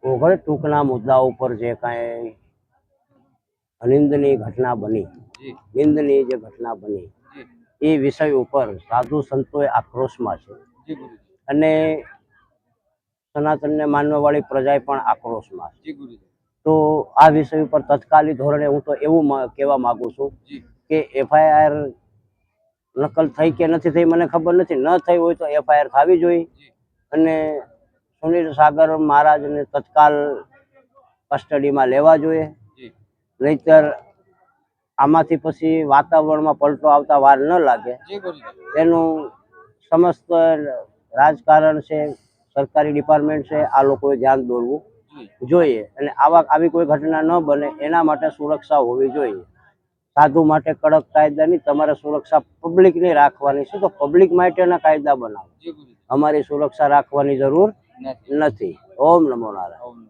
ઓગળ ટૂંકના મુદ્દાઓ પર જે કાંઈ અનિંદનીય ઘટના બની, નિંદનીય જે ઘટના બની એ વિષય ઉપર સાધુ સંતોએ આક્રોશમાં છે અને સનાતનને માનવાવાળી પ્રજાએ પણ આક્રોશમાં છે. તો આ વિષય ઉપર તત્કાલી ધોરણે હું તો એવું કહેવા માંગુ છું કે એફઆઈઆર નકલ થઈ કે નથી થઈ મને ખબર નથી, ન થઈ હોય તો એફઆઈઆર થવી જોઈએ અને સુનિલ સાગર મહારાજને તત્કાલ કસ્ટડીમાં લેવા જોઈએ. નહીતર આમાંથી પછી વાતાવરણમાં પલટો આવતા વાર ન લાગે. એનું સમસ્ત રાજકારણ છે, સરકારી ડિપાર્ટમેન્ટ છે, આ લોકોએ ધ્યાન દોરવું જોઈએ અને આવી કોઈ ઘટના ન બને એના માટે સુરક્ષા હોવી જોઈએ. સાધુ માટે કડક કાયદાની, તમારે સુરક્ષા પબ્લિકની રાખવાની છે તો પબ્લિક માટેના કાયદા બનાવો. અમારી સુરક્ષા રાખવાની જરૂર નથી. ઓમ નમો નારાયણ.